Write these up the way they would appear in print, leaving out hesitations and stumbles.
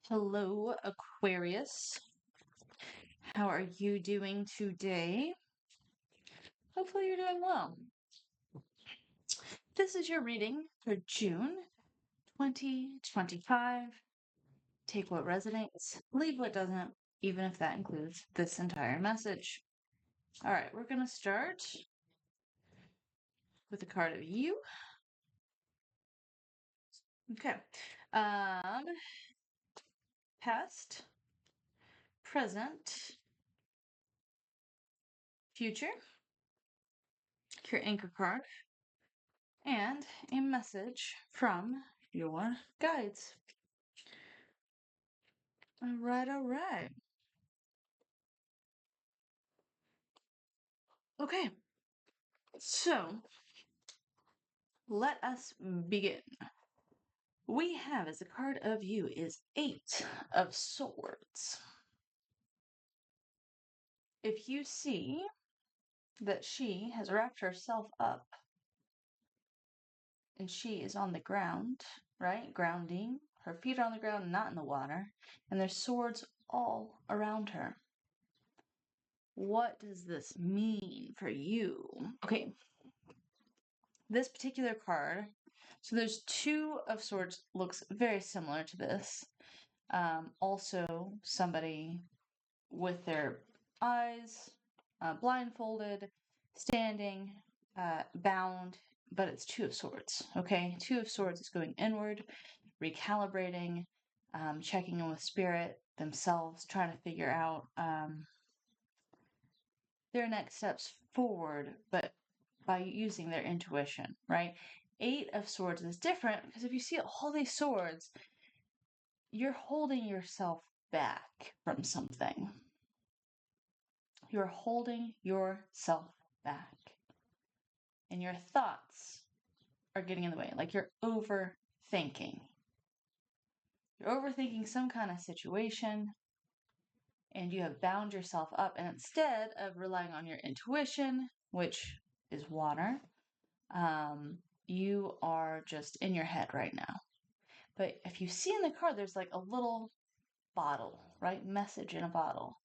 Hello, Aquarius. How are you doing today? Hopefully, you're doing well. This is your reading for June 2025. Take what resonates, leave what doesn't, even if that includes this entire message. All right, we're going to start with a card of you. Okay. Past, present, future, your anchor card, and a message from your guides. All right. Okay, so let us begin. We have as a card of you is 8 of Swords. If you see that she has wrapped herself up and she is on the ground, right? Grounding. Her feet are on the ground, not in the water. And there's swords all around her. What does this mean for you? Okay. This particular card, so there's 2 of Swords, looks very similar to this. Also, somebody with their eyes blindfolded, standing, bound, but it's 2 of Swords, okay? 2 of Swords is going inward, recalibrating, checking in with spirit themselves, trying to figure out their next steps forward, but by using their intuition, right? 8 of Swords is different because if you see all these swords, you're holding yourself back from something. You're holding yourself back. And your thoughts are getting in the way. Like you're overthinking. You're overthinking some kind of situation and you have bound yourself up. And instead of relying on your intuition, which is water, you are just in your head right now. But if you see in the card, there's like a little bottle, right? Message in a bottle.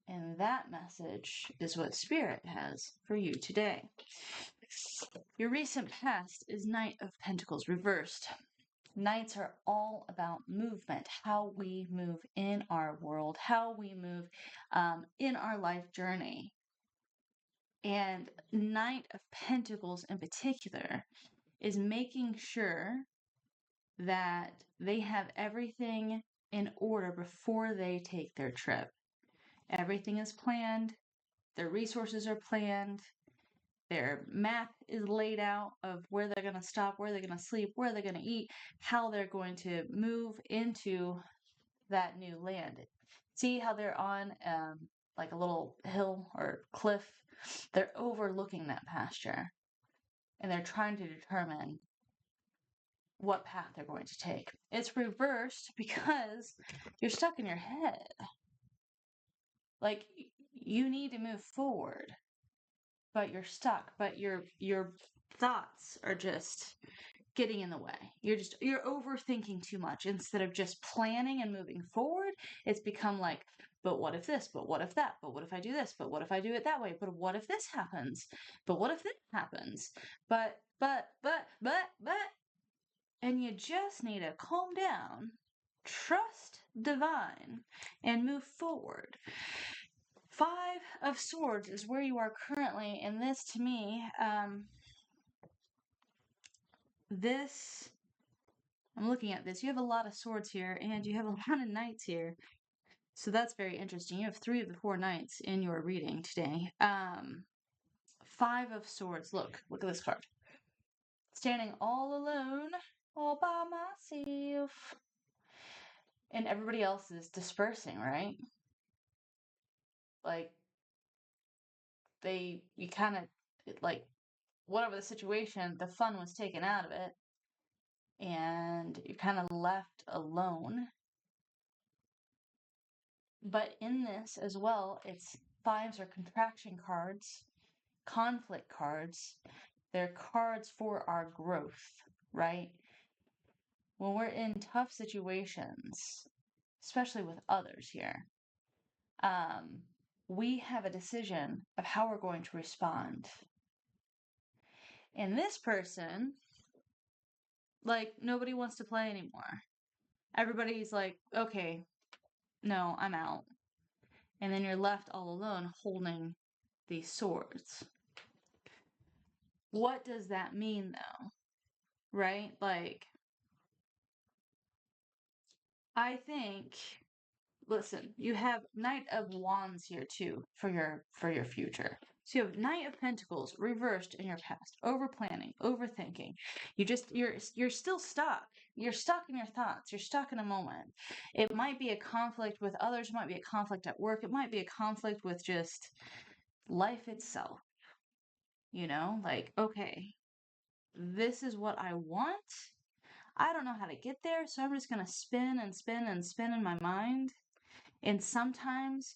And that message is what Spirit has for you today. Your recent past is Knight of Pentacles reversed. Knights are all about movement, how we move in our world, how we move in our life journey. And Knight of Pentacles in particular is making sure that they have everything in order before they take their trip. Everything is planned, their resources are planned, their map is laid out of where they're going to stop, where they're going to sleep, where they're going to eat, how they're going to move into that new land. See how they're on like a little hill or cliff? They're overlooking that pasture and they're trying to determine what path they're going to take. It's reversed because you're stuck in your head. Like you need to move forward, but you're stuck, but your thoughts are just getting in the way. You're overthinking too much instead of just planning and moving forward. It's become like, but what if this? But what if that? But what if I do this? But what if I do it that way? But what if this happens? But what if this happens? But and you just need to calm down, trust divine, and move forward. 5 of Swords is where you are currently, and this to me, I'm looking at this. You have a lot of swords here, and you have a lot of knights here. So that's very interesting. You have 3 of the 4 knights in your reading today. 5 of Swords. Look at this card. Standing all alone, all by myself. And everybody else is dispersing, right? Like, you kind of, like, whatever the situation, the fun was taken out of it. And you're kind of left alone. But in this as well, it's 5s are contraction cards, conflict cards. They're cards for our growth, right? When we're in tough situations, especially with others here. We have a decision of how we're going to respond. And this person, like, nobody wants to play anymore. Everybody's like, okay, no, I'm out. And then you're left all alone holding these swords. What does that mean, though? Right? Like, I think, listen, you have Knight of Wands here too for your future. So you have Knight of Pentacles reversed in your past, over planning, overthinking. You're still stuck. You're stuck in your thoughts. You're stuck in a moment. It might be a conflict with others, it might be a conflict at work, it might be a conflict with just life itself. You know, like, okay, this is what I want. I don't know how to get there, so I'm just going to spin and spin and spin in my mind. And sometimes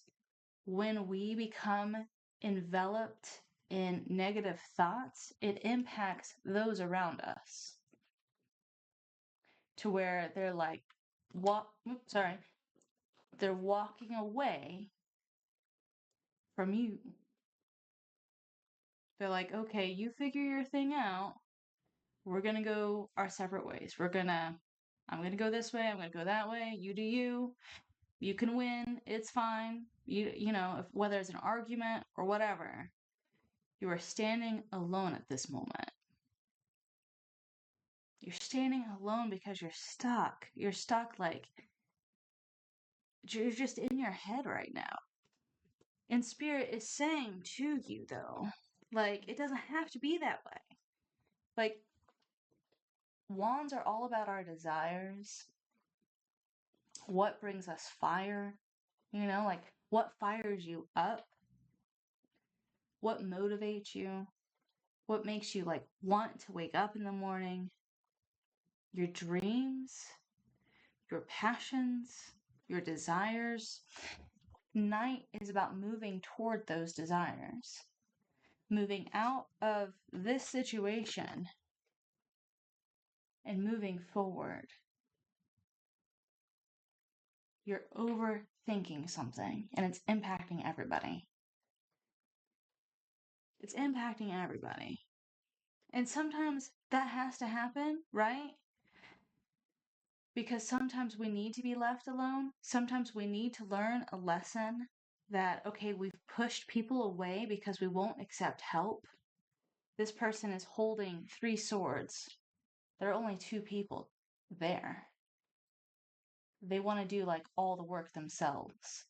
when we become enveloped in negative thoughts, it impacts those around us to where they're like, they're walking away from you. They're like, okay, you figure your thing out. We're going to go our separate ways. I'm going to go this way. I'm going to go that way. You do you. You can win. It's fine. You know, whether it's an argument or whatever, you are standing alone at this moment. You're standing alone because you're stuck. You're stuck, like, you're just in your head right now. And Spirit is saying to you, though, like, it doesn't have to be that way. Like, wands are all about our desires. What brings us fire? You know, like, what fires you up? What motivates you? What makes you, like, want to wake up in the morning? Your dreams, your passions, your desires. Night is about moving toward those desires, moving out of this situation and moving forward. You're overthinking something and it's impacting everybody. It's impacting everybody. And sometimes that has to happen, right? Because sometimes we need to be left alone. Sometimes we need to learn a lesson that, okay, we've pushed people away because we won't accept help. This person is holding 3 swords. There are only 2 people there. They want to do like all the work themselves.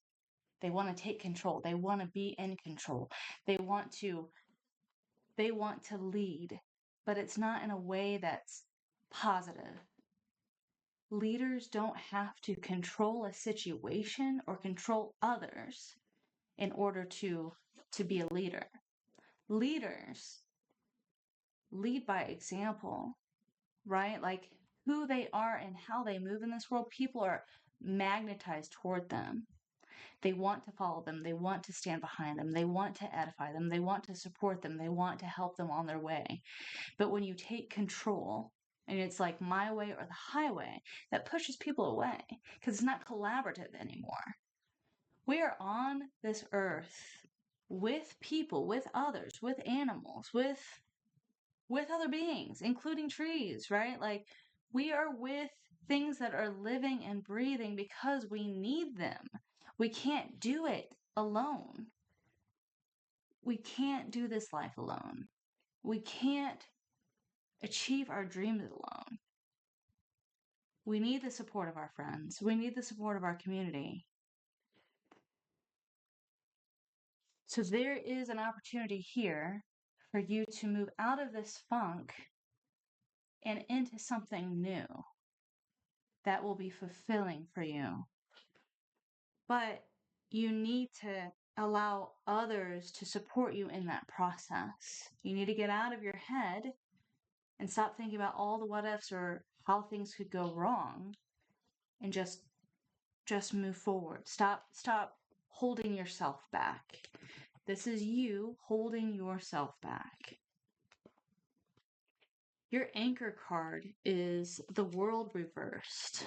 They want to take control. They want to be in control. They want to lead, but it's not in a way that's positive. Leaders don't have to control a situation or control others in order to be a leader. Leaders lead by example, right? Like who they are and how they move in this world, people are magnetized toward them. They want to follow them. They want to stand behind them. They want to edify them. They want to support them. They want to help them on their way. But when you take control, and it's like my way or the highway, that pushes people away because it's not collaborative anymore. We are on this earth with people, with others, with animals, with other beings, including trees, right? Like we are with things that are living and breathing because we need them. We can't do it alone. We can't do this life alone. We can't achieve our dreams alone. We need the support of our friends. We need the support of our community. So there is an opportunity here for you to move out of this funk and into something new that will be fulfilling for you. But you need to allow others to support you in that process. You need to get out of your head and stop thinking about all the what ifs or how things could go wrong and just move forward. Stop holding yourself back. This is you holding yourself back. Your anchor card is the world reversed.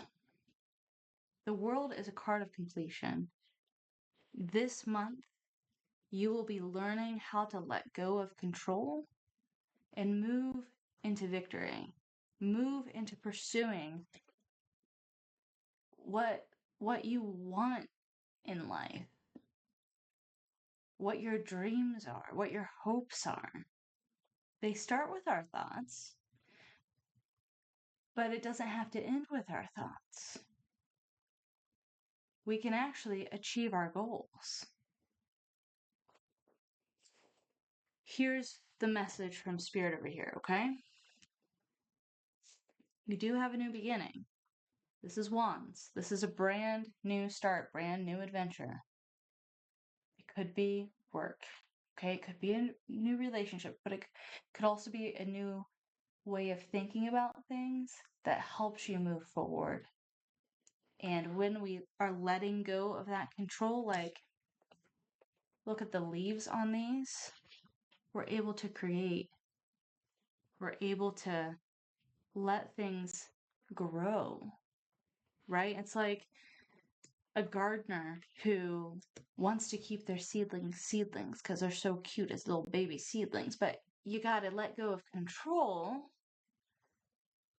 The World is a card of completion. This month, you will be learning how to let go of control and move into victory. Move into pursuing what you want in life, what your dreams are, what your hopes are. They start with our thoughts, but it doesn't have to end with our thoughts. We can actually achieve our goals. Here's the message from Spirit over here, okay? You do have a new beginning. This is Wands. This is a brand new start, brand new adventure. It could be work, okay? It could be a new relationship, but it could also be a new way of thinking about things that helps you move forward. And when we are letting go of that control, like, look at the leaves on these, we're able to create. We're able to let things grow, right? It's like a gardener who wants to keep their seedlings because they're so cute as little baby seedlings, but you got to let go of control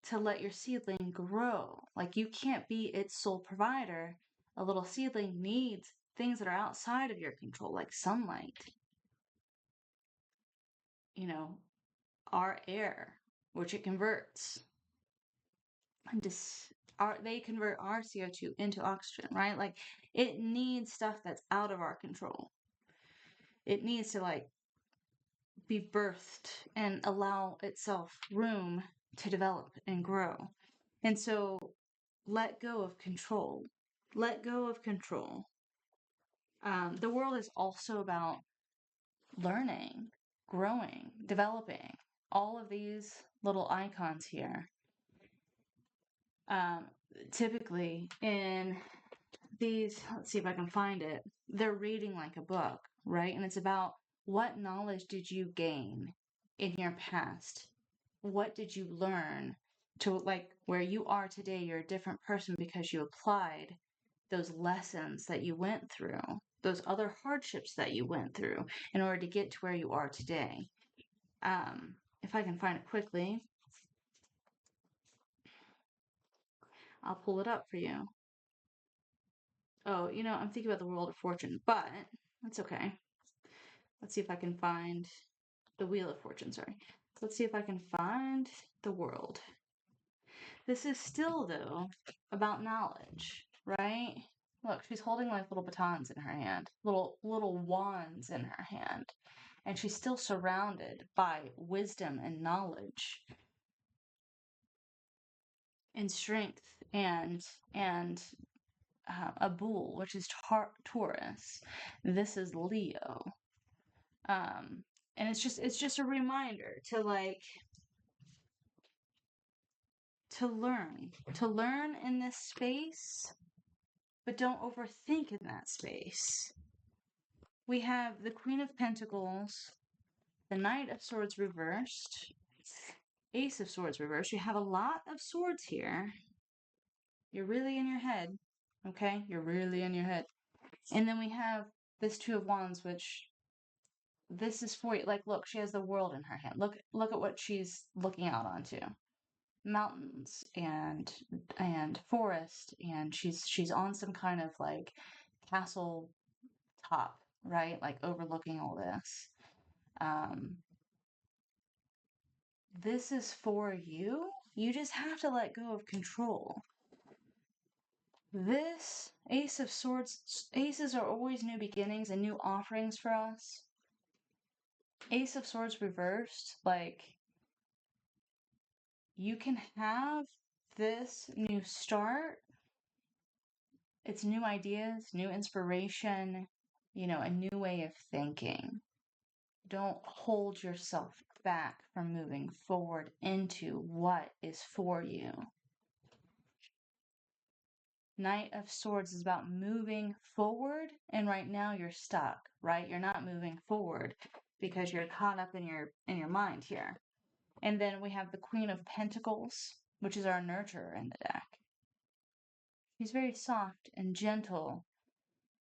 to let your seedling grow. Like, you can't be its sole provider. A little seedling needs things that are outside of your control, like sunlight, our air, which it converts. And they convert our CO2 into oxygen, right? Like, it needs stuff that's out of our control. It needs to be birthed and allow itself room to develop and grow. And so let go of control. Let go of control. The world is also about learning, growing, developing. All of these little icons here. Typically in these, let's see if I can find it, they're reading like a book, right? And it's about what knowledge did you gain in your past? What did you learn to, where you are today? You're a different person because you applied those lessons that you went through, those other hardships that you went through in order to get to where you are today. If I can find it quickly, I'll pull it up for you. Oh, I'm thinking about the Wheel of Fortune, but that's okay. Let's see if I can find the Wheel of Fortune, sorry. Let's see if I can find the World. This is still, though, about knowledge, right? Look, she's holding little batons in her hand, little wands in her hand, and she's still surrounded by wisdom and knowledge and strength and a bull, which is Taurus. This is Leo. And it's just a reminder to learn in this space, but don't overthink in that space. We have the Queen of Pentacles, the Knight of Swords reversed, Ace of Swords reversed. You have a lot of swords here. You're really in your head, okay? You're really in your head. And then we have this Two of Wands, which this is for you. Look, she has the world in her hand. Look at what she's looking out onto. Mountains and forest, and she's on some kind of castle top, right? Overlooking all this. This is for you. You just have to let go of control. This Ace of Swords, aces are always new beginnings and new offerings for us. Ace of Swords reversed, you can have this new start. It's new ideas, new inspiration, a new way of thinking. Don't hold yourself back from moving forward into what is for you. Knight of Swords is about moving forward, and right now you're stuck, right? You're not moving forward because you're caught up in your mind here. And then we have the Queen of Pentacles, which is our nurturer in the deck. She's very soft and gentle.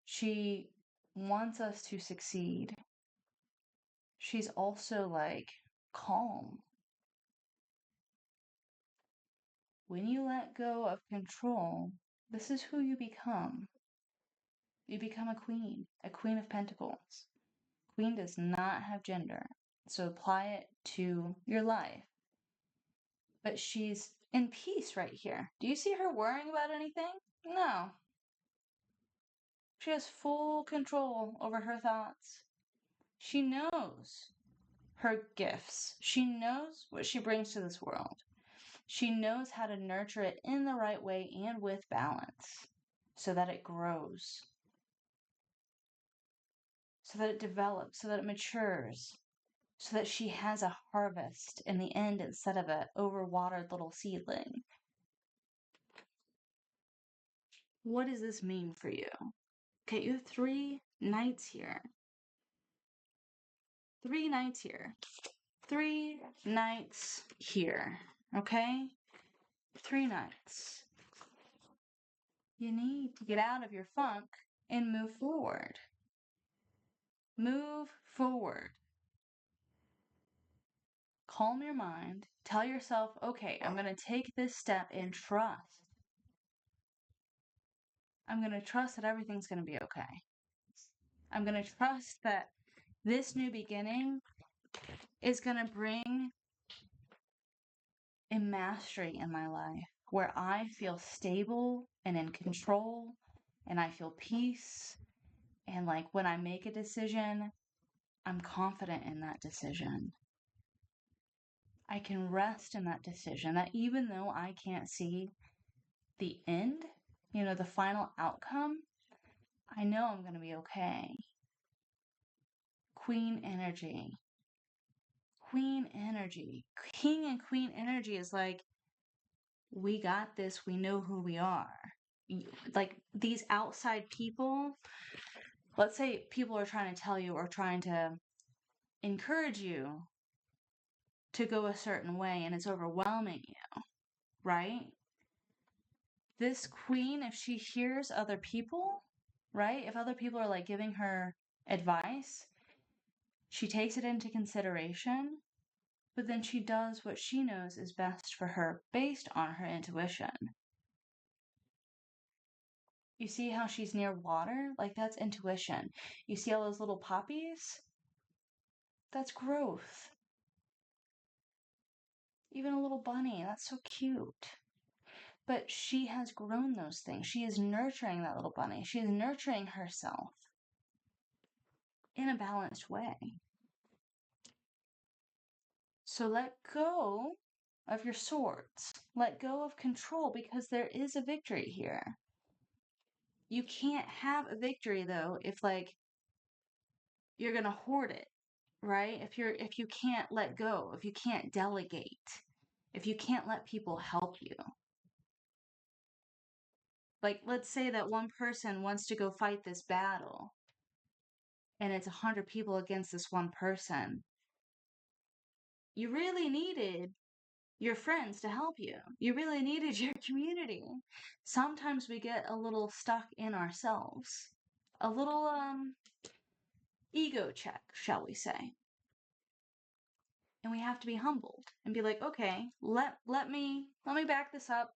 She wants us to succeed. She's also like calm. When you let go of control, this is who you become. You become a queen of pentacles. Queen does not have gender, so apply it to your life. But she's in peace right here. Do you see her worrying about anything? No. She has full control over her thoughts. She knows her gifts. She knows what she brings to this world. She knows how to nurture it in the right way and with balance so that it grows, so that it develops, so that it matures, so that she has a harvest in the end instead of an overwatered little seedling. What does this mean for you? Okay, you have 3 knights here. 3 knights here. 3 knights here. Okay? 3 knights. You need to get out of your funk and move forward. Move forward. Calm your mind. Tell yourself, okay, I'm going to take this step and trust. I'm going to trust that everything's going to be okay. I'm going to trust that this new beginning is going to bring a mastery in my life where I feel stable and in control and I feel peace. And like when I make a decision, I'm confident in that decision. I can rest in that decision, that even though I can't see the end, the final outcome, I know I'm going to be okay. Queen energy. Queen energy. King and queen energy is like, we got this. We know who we are. Like these outside people, let's say people are trying to tell you or trying to encourage you to go a certain way and it's overwhelming you, right? This queen, if she hears other people, right? If other people are like giving her advice, she takes it into consideration, but then she does what she knows is best for her based on her intuition. You see how she's near water? Like that's intuition. You see all those little poppies? That's growth. Even a little bunny, that's so cute. But she has grown those things. She is nurturing that little bunny. She is nurturing herself in a balanced way. So let go of your swords. Let go of control because there is a victory here. You can't have a victory though if like you're going to hoard it, right? If you can't let go, if you can't delegate, if you can't let people help you. Like let's say that one person wants to go fight this battle and it's 100 people against this one person. You really needed your friends to help you. You really needed your community. Sometimes we get a little stuck in ourselves. A little ego check, shall we say. And we have to be humbled and be like, okay, let me back this up.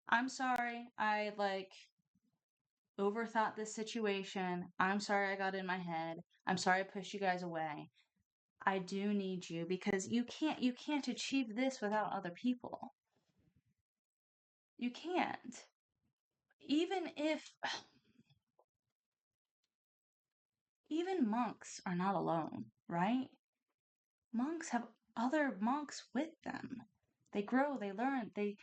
I'm sorry. I overthought this situation. I'm sorry I got in my head. I'm sorry I pushed you guys away. I do need you because you can't achieve this without other people. You can't. Even monks are not alone, right? Monks have other monks with them. They grow, they learn, they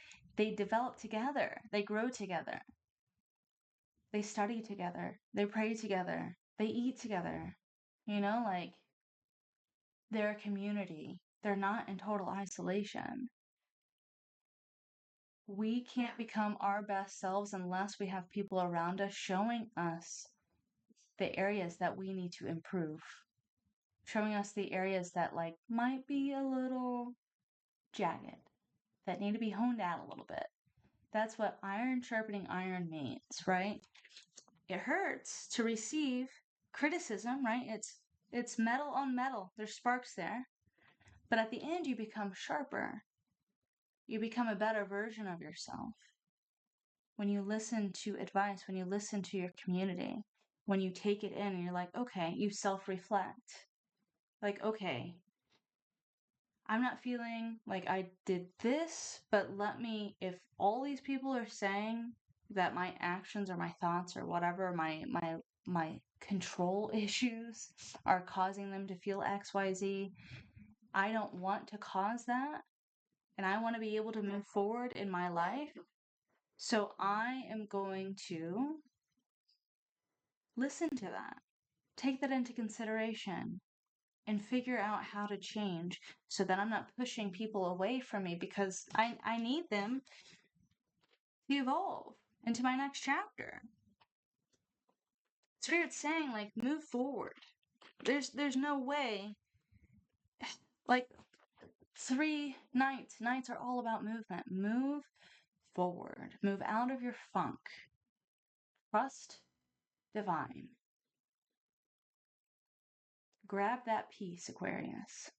develop together, they grow together. They study together, they pray together, they eat together. They're a community. They're not in total isolation. We can't become our best selves unless we have people around us showing us the areas that we need to improve. Showing us the areas that might be a little jagged, that need to be honed out a little bit, That's what iron sharpening iron means, right? It hurts to receive criticism, right? It's metal on metal. There's sparks there. But at the end, you become sharper. You become a better version of yourself. When you listen to advice, when you listen to your community, when you take it in and you're like, okay, you self-reflect. Like, okay, I'm not feeling like I did this, but if all these people are saying that my actions or my thoughts or whatever, my control issues are causing them to feel XYZ, I don't want to cause that. And I want to be able to move forward in my life. So I am going to listen to that, take that into consideration, and figure out how to change so that I'm not pushing people away from me because I need them to evolve into my next chapter. Spirit's saying, like, move forward. There's no way. Like, 3 nights. Nights are all about movement. Move forward. Move out of your funk. Trust divine. Grab that peace, Aquarius.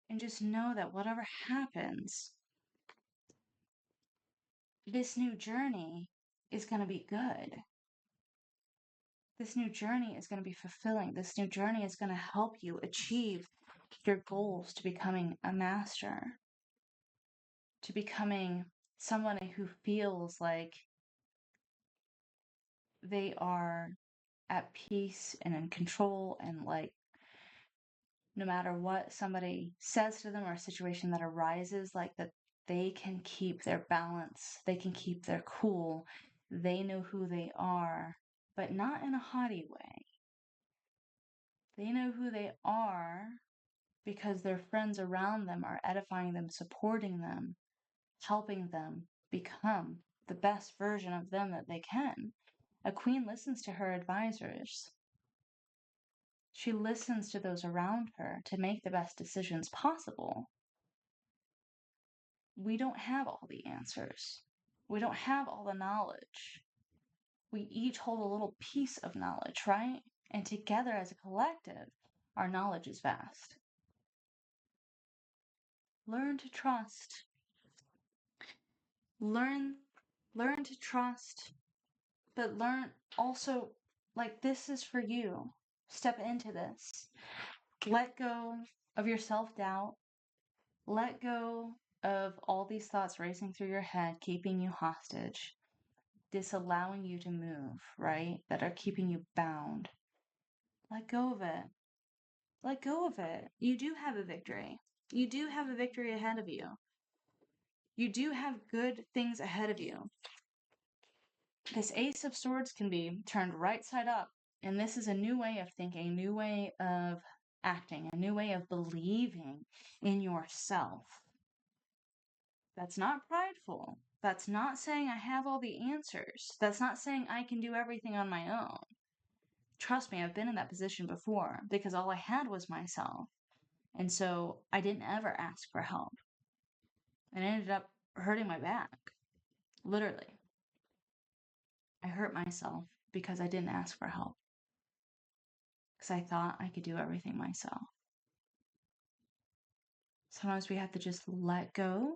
And just know that whatever happens, this new journey is going to be good. This new journey is going to be fulfilling. This new journey is going to help you achieve your goals to becoming a master, to becoming someone who feels like they are at peace and in control, and like no matter what somebody says to them or a situation that arises, like that they can keep their balance, they can keep their cool, they know who they are, but not in a haughty way. They know who they are because their friends around them are edifying them, supporting them, helping them become the best version of them that they can. A queen listens to her advisors. She listens to those around her to make the best decisions possible. We don't have all the answers. We don't have all the knowledge. We each hold a little piece of knowledge, right? And together as a collective, our knowledge is vast. Learn to trust. Learn to trust, but learn also, like, this is for you. Step into this. Let go of your self-doubt. Let go of all these thoughts racing through your head, keeping you hostage, disallowing you to move, right? That are keeping you bound. Let go of it. Let go of it. You do have a victory. You do have a victory ahead of you. You do have good things ahead of you. This Ace of Swords can be turned right side up. And this is a new way of thinking, a new way of acting, a new way of believing in yourself. That's not prideful. That's not saying I have all the answers. That's not saying I can do everything on my own. Trust me, I've been in that position before because all I had was myself. And so I didn't ever ask for help. And it ended up hurting my back. Literally. I hurt myself because I didn't ask for help. Because I thought I could do everything myself. Sometimes we have to just let go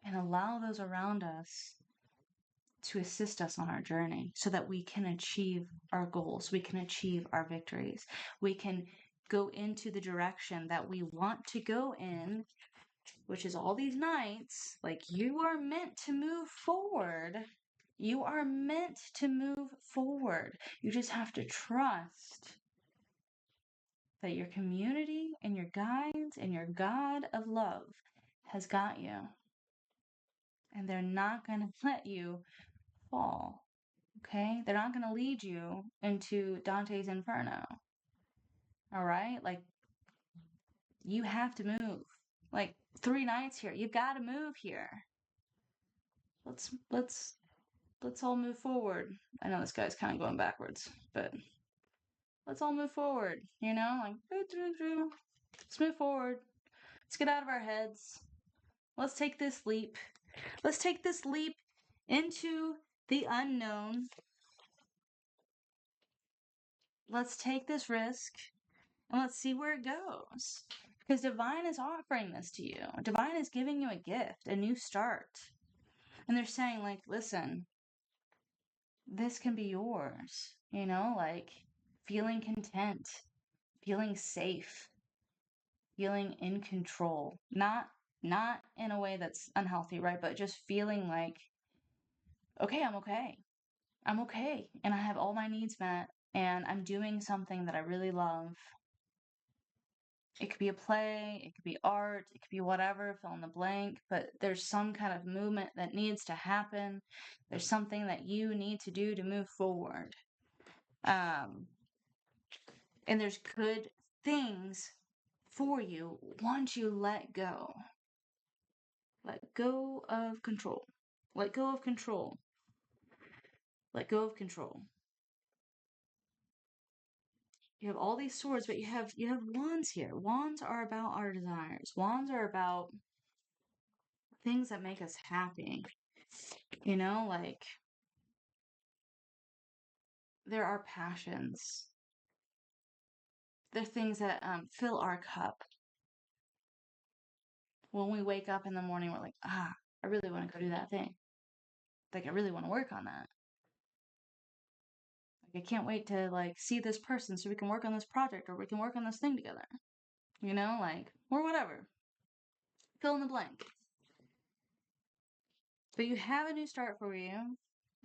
and allow those around us to assist us on our journey so that we can achieve our goals, we can achieve our victories, we can go into the direction that we want to go in, which is all these nights. Like, you are meant to move forward. You are meant to move forward. You just have to trust that your community and your guides and your God of love has got you. And they're not going to let you fall. Okay? They're not going to lead you into Dante's Inferno. All right? Like, you have to move. Like, 3 nights here. You've got to move here. Let's all move forward. I know this guy's kind of going backwards, but let's all move forward. You know, like, let's move forward. Let's get out of our heads. Let's take this leap. Let's take this leap into the unknown. Let's take this risk and let's see where it goes. Because Divine is offering this to you. Divine is giving you a gift, a new start. And they're saying, like, listen, this can be yours. You know, like feeling content, feeling safe, feeling in control. Not in a way that's unhealthy, right? But just feeling like, okay, I'm okay. I'm okay. And I have all my needs met. And I'm doing something that I really love. It could be a play, it could be art, it could be whatever, fill in the blank, but there's some kind of movement that needs to happen. There's something that you need to do to move forward. And there's good things for you once you let go. Let go of control. Let go of control. Let go of control. You have all these swords, but you have wands here. Wands are about our desires. Wands are about things that make us happy. You know, like there are passions. They're things that fill our cup. When we wake up in the morning, we're like, I really want to go do that thing. Like, I really want to work on that. Like, I can't wait to like see this person so we can work on this project or we can work on this thing together. You know, like, or whatever. Fill in the blank. But you have a new start for you.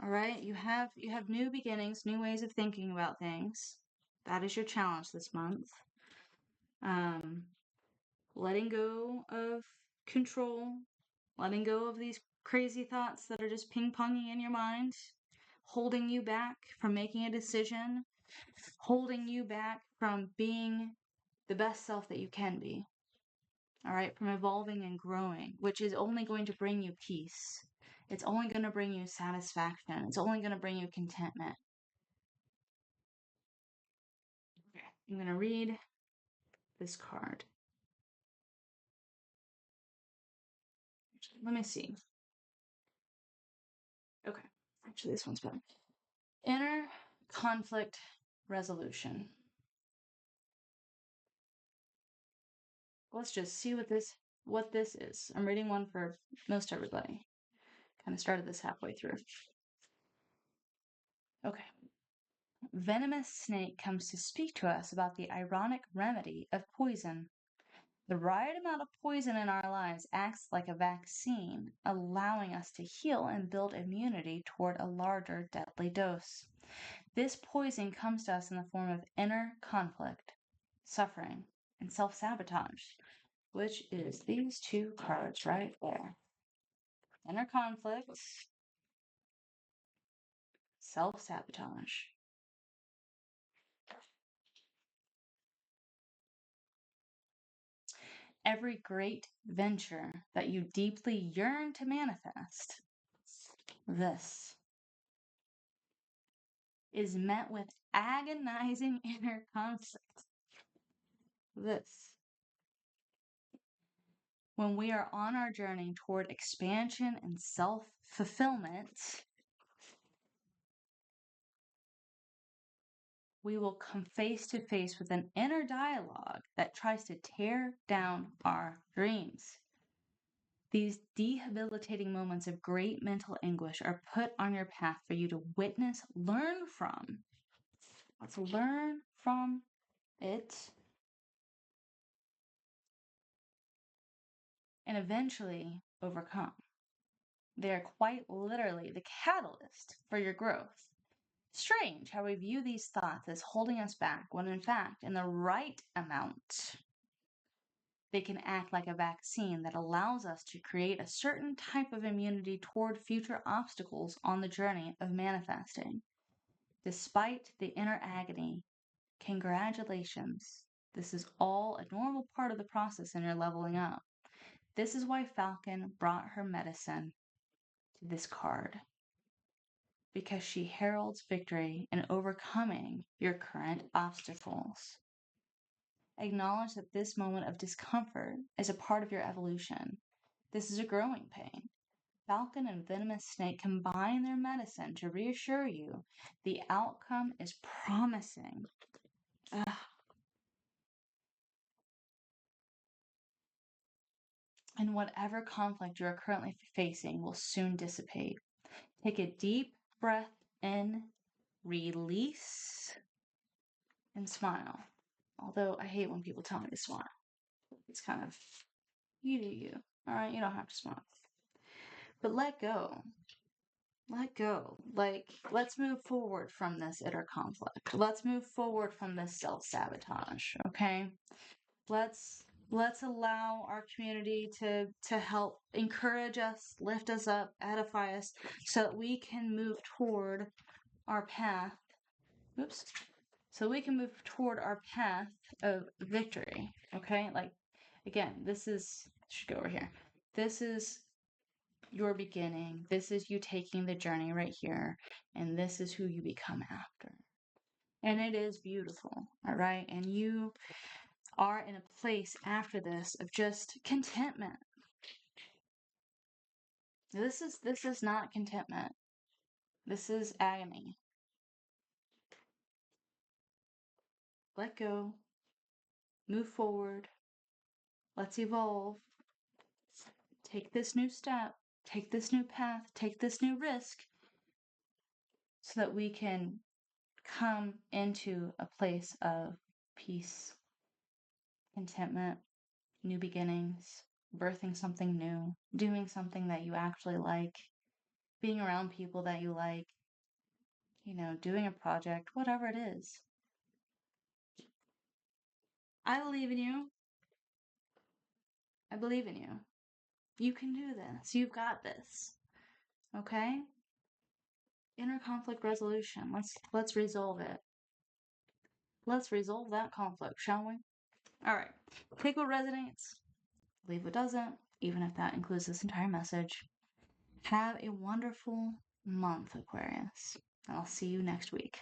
All right? You have new beginnings, new ways of thinking about things. That is your challenge this month. Letting go of control, letting go of these crazy thoughts that are just ping-ponging in your mind, holding you back from making a decision, holding you back from being the best self that you can be. All right, from evolving and growing, which is only going to bring you peace. It's only going to bring you satisfaction. It's only going to bring you contentment. Okay, I'm going to read this card. Let me see. Okay, actually, this one's better. Inner conflict resolution. Let's just see what this is. I'm reading one for most everybody. Kind of started this halfway through. Okay. Venomous snake comes to speak to us about the ironic remedy of poison. The right amount of poison in our lives acts like a vaccine, allowing us to heal and build immunity toward a larger deadly dose. This poison comes to us in the form of inner conflict, suffering, and self-sabotage, which is these two cards right there. Inner conflict, self-sabotage. Every great venture that you deeply yearn to manifest, this is met with agonizing inner conflict. This. When we are on our journey toward expansion and self-fulfillment, we will come face to face with an inner dialogue that tries to tear down our dreams. These debilitating moments of great mental anguish are put on your path for you to witness, learn from. Let's learn from it. And eventually overcome. They are quite literally the catalyst for your growth. Strange how we view these thoughts as holding us back when in fact, in the right amount, they can act like a vaccine that allows us to create a certain type of immunity toward future obstacles on the journey of manifesting. Despite the inner agony, congratulations. This is all a normal part of the process in your leveling up. This is why Falcon brought her medicine to this card. Because she heralds victory in overcoming your current obstacles. Acknowledge that this moment of discomfort is a part of your evolution. This is a growing pain. Falcon and venomous snake combine their medicine to reassure you the outcome is promising. Ugh. And whatever conflict you are currently facing will soon dissipate. Take a deep breath in, release, and smile. Although I hate when people tell me to smile. It's kind of, you do you. All right, you don't have to smile. But let go. Let go. Like, let's move forward from this inner conflict. Let's move forward from this self-sabotage, okay? Let's allow our community to help encourage us, lift us up, edify us, so that we can move toward our path. Oops. So we can move toward our path of victory. Okay? Like, again, this is, should go over here. This is your beginning. This is you taking the journey right here. And this is who you become after. And it is beautiful. All right? And you are in a place after this of just contentment. This is not contentment. This is agony. Let go. Move forward. Let's evolve. Take this new step. Take this new path. Take this new risk so that we can come into a place of peace, contentment, new beginnings, birthing something new, doing something that you actually like, being around people that you like, doing a project, whatever it is. I believe in you. I believe in you. You can do this. You've got this. Okay? Inner conflict resolution. Let's resolve it. Let's resolve that conflict, shall we? All right. Take what resonates. Leave what doesn't, even if that includes this entire message. Have a wonderful month, Aquarius. And I'll see you next week.